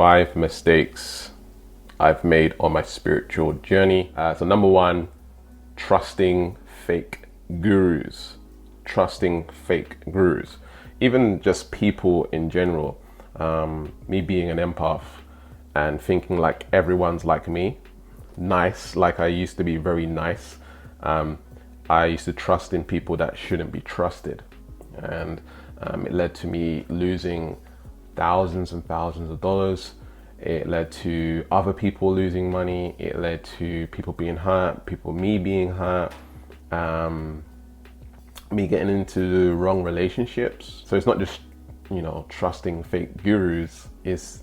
5 mistakes I've made on my spiritual journey. So number 1, trusting fake gurus. Trusting fake gurus. Even just people in general. Me being an empath and thinking like everyone's like me. Nice, like I used to be very nice. I used to trust in people that shouldn't be trusted. And it led to me losing thousands and thousands of dollars. It led to other people losing money. It led to people being hurt, me being hurt, me getting into wrong relationships. So it's not just, trusting fake gurus, it's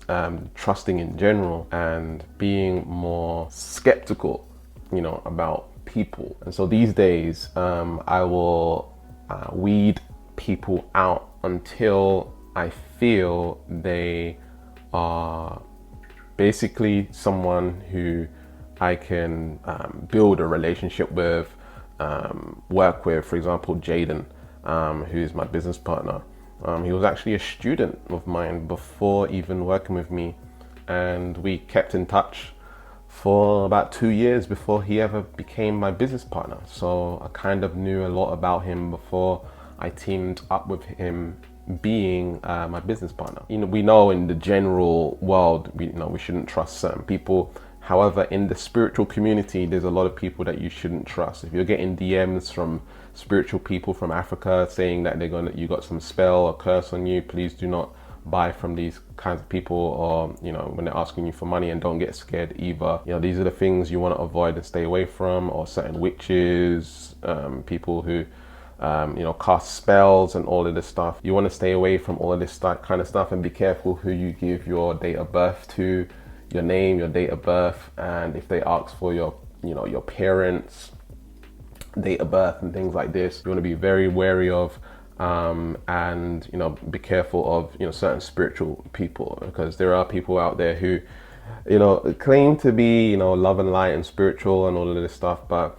trusting in general and being more skeptical, about people. And so these days, I will weed people out until I feel they are basically someone who I can build a relationship with, work with. For example, Jaden, who's my business partner. He was actually a student of mine before even working with me, and we kept in touch for about 2 years before he ever became my business partner. So I kind of knew a lot about him before I teamed up with him being my business partner. We know in the general world, we shouldn't trust certain people. However, in the spiritual community, there's a lot of people that you shouldn't trust. If you're getting DMs from spiritual people from Africa saying that you got some spell or curse on you, please do not buy from these kinds of people. Or when they're asking you for money, and don't get scared either. These are the things you want to avoid and stay away from. Or certain witches, people who cast spells and all of this stuff. You want to stay away from all of this kind of stuff, and be careful who you give your date of birth to, your name, your date of birth, and if they ask for your parents' date of birth and things like this, you want to be very wary of, and be careful of certain spiritual people, because there are people out there who claim to be love and light and spiritual and all of this stuff, but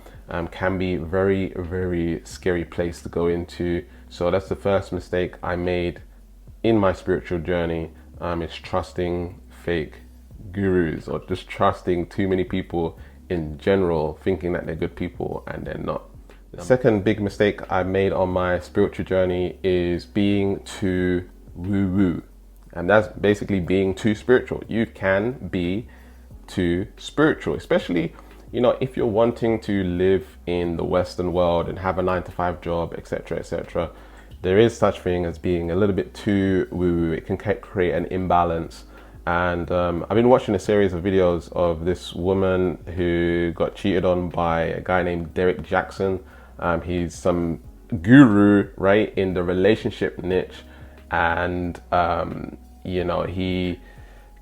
can be very, very scary place to go into. So that's the first mistake I made in my spiritual journey, is trusting fake gurus, or just trusting too many people in general, thinking that they're good people and they're not. The second big mistake I made on my spiritual journey is being too woo-woo. And that's basically being too spiritual. You can be too spiritual, especially if you're wanting to live in the Western world and have a 9-to-5 job, etc., etc. There is such thing as being a little bit too woo-woo. It can create an imbalance. And I've been watching a series of videos of this woman who got cheated on by a guy named Derek Jackson. He's some guru, right, in the relationship niche. And, he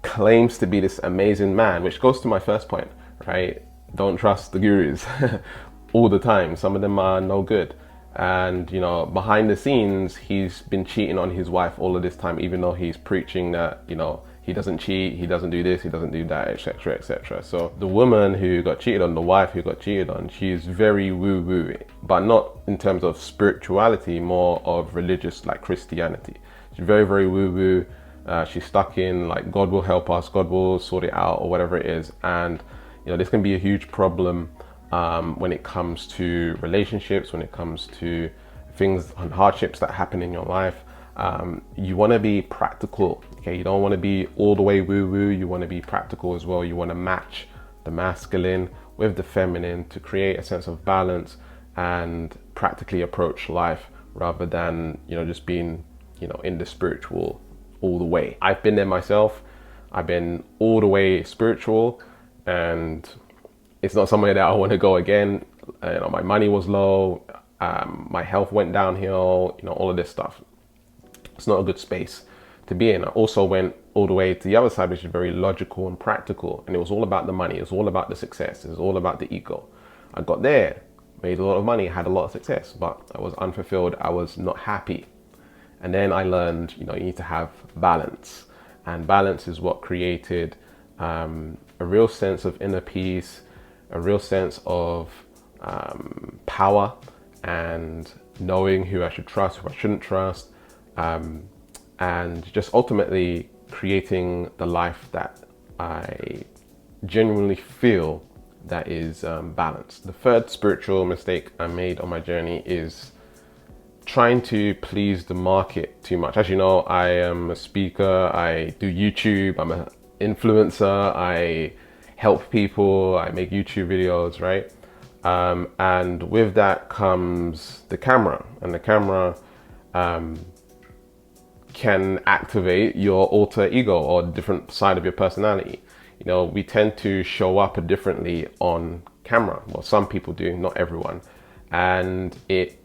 claims to be this amazing man, which goes to my first point, right? Don't trust the gurus all the time. Some of them are no good. And, behind the scenes, he's been cheating on his wife all of this time, even though he's preaching that, he doesn't cheat, he doesn't do this, he doesn't do that, etc., etc. So the woman who got cheated on, the wife who got cheated on, she's very woo-woo, but not in terms of spirituality, more of religious, like Christianity. She's very, very woo-woo. She's stuck in like, God will help us, God will sort it out, or whatever it is. And this can be a huge problem when it comes to relationships, when it comes to things and hardships that happen in your life. You want to be practical, okay? You don't want to be all the way woo-woo. You want to be practical as well. You want to match the masculine with the feminine to create a sense of balance and practically approach life, rather than just being in the spiritual all the way. I've been there myself. I've been all the way spiritual, and it's not somewhere that I want to go again. My money was low, my health went downhill, all of this stuff. It's not a good space to be in. I also went all the way to the other side, which is very logical and practical, and it was all about the money, it was all about the success, it was all about the ego. I got there, made a lot of money, had a lot of success, but I was unfulfilled, I was not happy. And then I learned, you need to have balance, and balance is what created a real sense of inner peace, a real sense of power, and knowing who I should trust, who I shouldn't trust, and just ultimately creating the life that I genuinely feel that is balanced. The third spiritual mistake I made on my journey is trying to please the market too much. As you know, I am a speaker, I do YouTube, I'm an influencer, I help people, I make YouTube videos, right? And with that comes the camera, and the camera can activate your alter ego or different side of your personality. You know, we tend to show up differently on camera. Well, some people do, not everyone. And it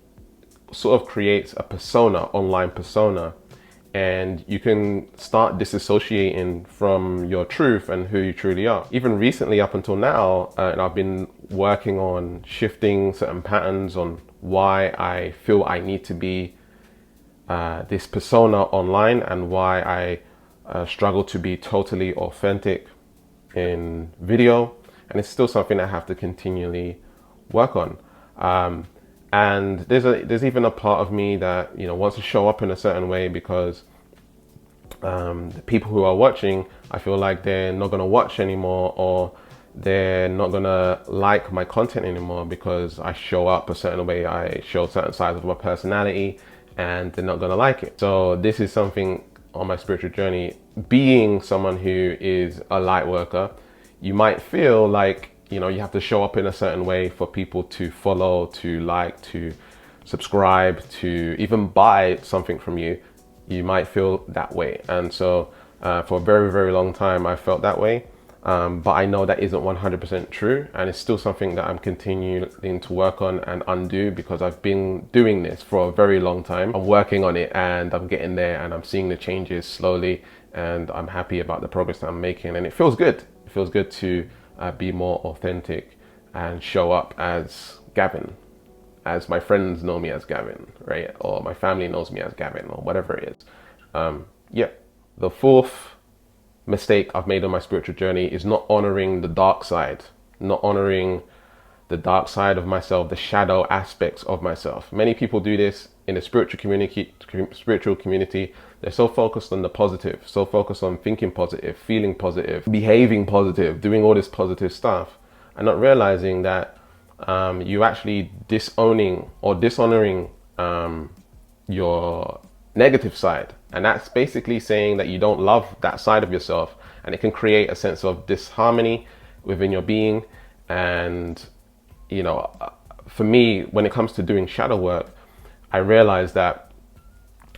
sort of creates a persona, online persona, and you can start disassociating from your truth and who you truly are. Even recently, up until now, and I've been working on shifting certain patterns on why I feel I need to be this persona online, and why I struggle to be totally authentic in video. And it's still something I have to continually work on. And there's even a part of me that, you know, wants to show up in a certain way, because the people who are watching, I feel like they're not going to watch anymore, or they're not going to like my content anymore because I show up a certain way, I show certain sides of my personality, and they're not going to like it. So this is something on my spiritual journey. Being someone who is a light worker, you might feel like, you know, you have to show up in a certain way for people to follow, to like, to subscribe, to even buy something from you. You might feel that way. And so for a very, very long time, I felt that way. But I know that isn't 100% true. And it's still something that I'm continuing to work on and undo, because I've been doing this for a very long time. I'm working on it, and I'm getting there, and I'm seeing the changes slowly, and I'm happy about the progress that I'm making. And it feels good. It feels good to be more authentic and show up as Gavin, as my friends know me as Gavin, right? Or my family knows me as Gavin, or whatever it is. Yeah. The fourth mistake I've made on my spiritual journey is not honoring the dark side, not honoring the dark side of myself, the shadow aspects of myself. Many people do this in the spiritual community. They're so focused on the positive, so focused on thinking positive, feeling positive, behaving positive, doing all this positive stuff, and not realizing that you actually disowning or dishonoring your negative side. And that's basically saying that you don't love that side of yourself, and it can create a sense of disharmony within your being. And, you know, for me, when it comes to doing shadow work, I realized that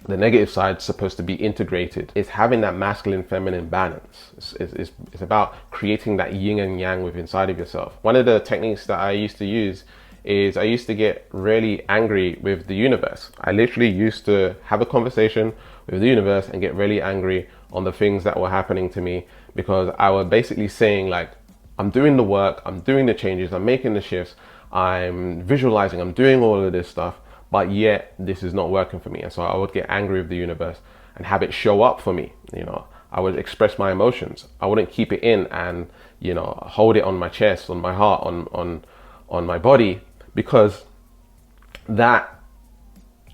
the negative side is supposed to be integrated. It's having that masculine feminine balance. It's about creating that yin and yang within inside of yourself. One of the techniques that I used to use is I used to get really angry with the universe. I literally used to have a conversation with the universe and get really angry on the things that were happening to me, because I was basically saying, like, I'm doing the work, I'm doing the changes, I'm making the shifts, I'm visualizing, I'm doing all of this stuff, but yet this is not working for me. And so I would get angry with the universe and have it show up for me. You know, I would express my emotions. I wouldn't keep it in and, you know, hold it on my chest, on my heart, on my body, because that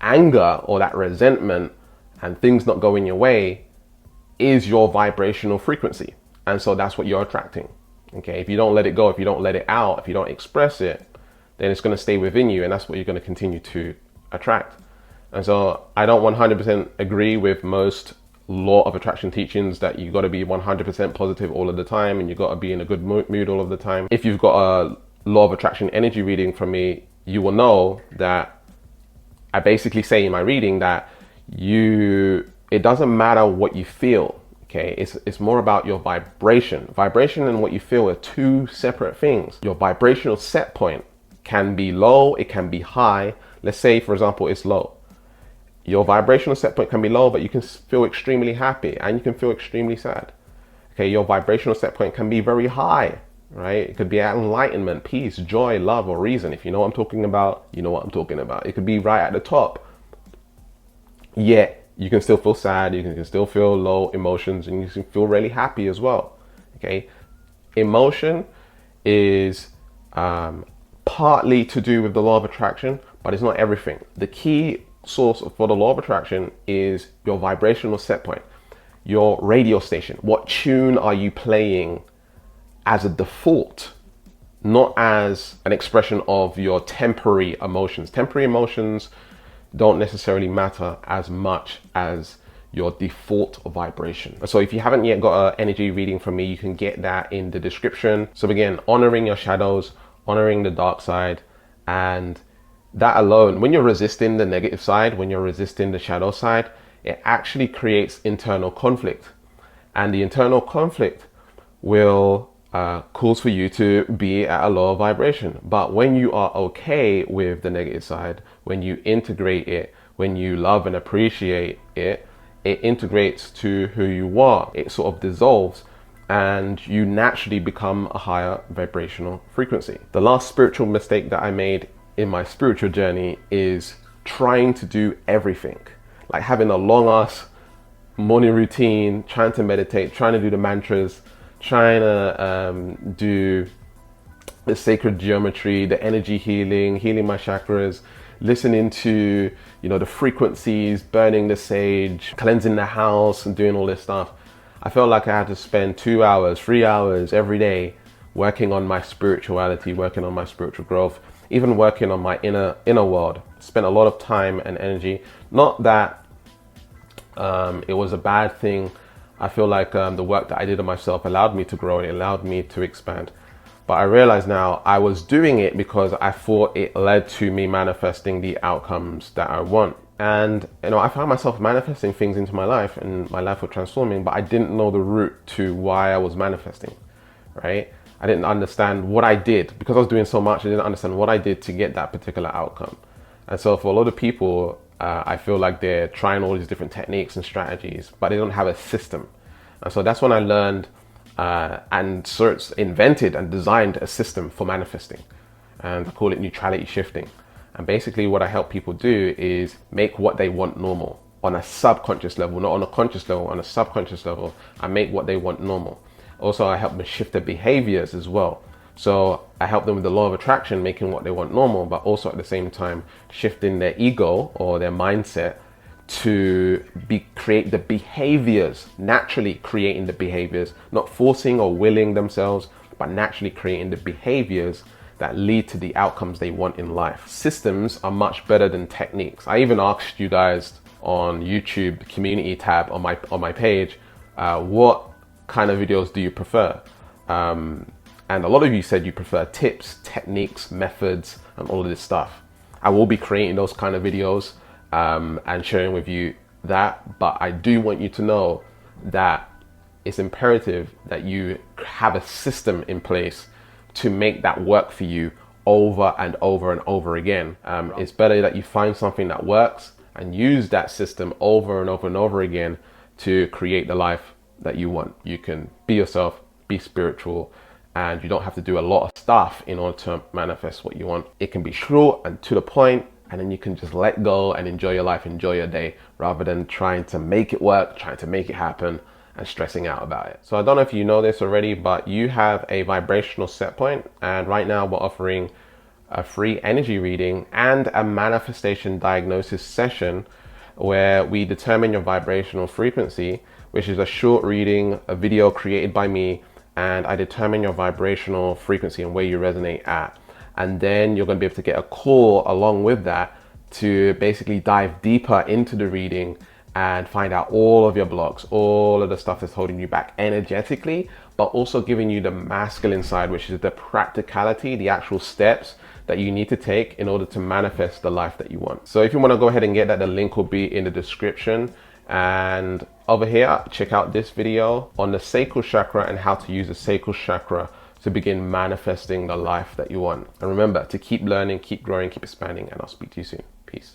anger or that resentment and things not going your way is your vibrational frequency. And so that's what you're attracting. Okay, if you don't let it go, if you don't let it out, if you don't express it, then it's going to stay within you, and that's what you're going to continue to attract. And so I don't 100% agree with most law of attraction teachings that you got to be 100% positive all of the time, and you got to be in a good mood all of the time. If you've got a law of attraction energy reading from me, you will know that I basically say in my reading that it doesn't matter what you feel. Okay, it's more about your vibration. Vibration and what you feel are two separate things. Your vibrational set point can be low, it can be high. Let's say, for example, it's low. Your vibrational set point can be low, but you can feel extremely happy and you can feel extremely sad. Okay, your vibrational set point can be very high, right? It could be enlightenment, peace, joy, love, or reason. If you know what I'm talking about, you know what I'm talking about. It could be right at the top. Yet you can still feel sad, you can still feel low emotions, and you can feel really happy as well. Okay, emotion is partly to do with the law of attraction, but it's not everything. The key source for the law of attraction is your vibrational set point. your radio station? What tune are you playing as a default, not as an expression of your temporary emotions? Temporary emotions don't necessarily matter as much as your default vibration. So if you haven't yet got an energy reading from me, you can get that in the description. So again, honoring your shadows, honoring the dark side, and that alone, when you're resisting the negative side, when you're resisting the shadow side, it actually creates internal conflict. And the internal conflict will cause for you to be at a lower vibration. But when you are okay with the negative side, when you integrate it, when you love and appreciate it, it integrates to who you are. It sort of dissolves and you naturally become a higher vibrational frequency. The last spiritual mistake that I made in my spiritual journey is trying to do everything. Like having a long ass morning routine, trying to meditate, trying to do the mantras, trying to do the sacred geometry, the energy healing, healing my chakras, listening to, you know, the frequencies, burning the sage, cleansing the house and doing all this stuff. I felt like I had to spend 2 hours, 3 hours every day working on my spirituality, working on my spiritual growth, even working on my inner world. Spent a lot of time and energy. Not that it was a bad thing. I feel like the work that I did on myself allowed me to grow, it allowed me to expand. But I realize now I was doing it because I thought it led to me manifesting the outcomes that I want. And you know, I found myself manifesting things into my life and my life was transforming, but I didn't know the route to why I was manifesting, right? I didn't understand what I did. Because I was doing so much, I didn't understand what I did to get that particular outcome. And so for a lot of people, I feel like they're trying all these different techniques and strategies, but they don't have a system. And so that's when I learned and sort of invented and designed a system for manifesting, and I call it neutrality shifting. And basically what I help people do is make what they want normal on a subconscious level, not on a conscious level, on a subconscious level. I make what they want normal. Also, I help them shift their behaviors as well. So I help them with the law of attraction, making what they want normal, but also at the same time shifting their ego or their mindset to create the behaviors, naturally creating the behaviors, not forcing or willing themselves, but naturally creating the behaviors that lead to the outcomes they want in life. Systems are much better than techniques. I even asked you guys on YouTube, the community tab on my page, what kind of videos do you prefer? And a lot of you said you prefer tips, techniques, methods, and all of this stuff. I will be creating those kind of videos and sharing with you that, but I do want you to know that it's imperative that you have a system in place to make that work for you over and over and over again. It's better that you find something that works and use that system over and over and over again to create the life that you want. You can be yourself, be spiritual, and you don't have to do a lot of stuff in order to manifest what you want. It can be short and to the point, and then you can just let go and enjoy your life, enjoy your day, rather than trying to make it work, trying to make it happen, and stressing out about it. So I don't know if you know this already, but you have a vibrational set point, and right now we're offering a free energy reading and a manifestation diagnosis session where we determine your vibrational frequency, which is a short reading, a video created by me, and I determine your vibrational frequency and where you resonate at. And then you're going to be able to get a call along with that to basically dive deeper into the reading and find out all of your blocks, all of the stuff that's holding you back energetically, but also giving you the masculine side, which is the practicality, the actual steps that you need to take in order to manifest the life that you want. So if you want to go ahead and get that, the link will be in the description. And over here, check out this video on the sacral chakra and how to use the sacral chakra to begin manifesting the life that you want. And remember to keep learning, keep growing, keep expanding, and I'll speak to you soon. Peace.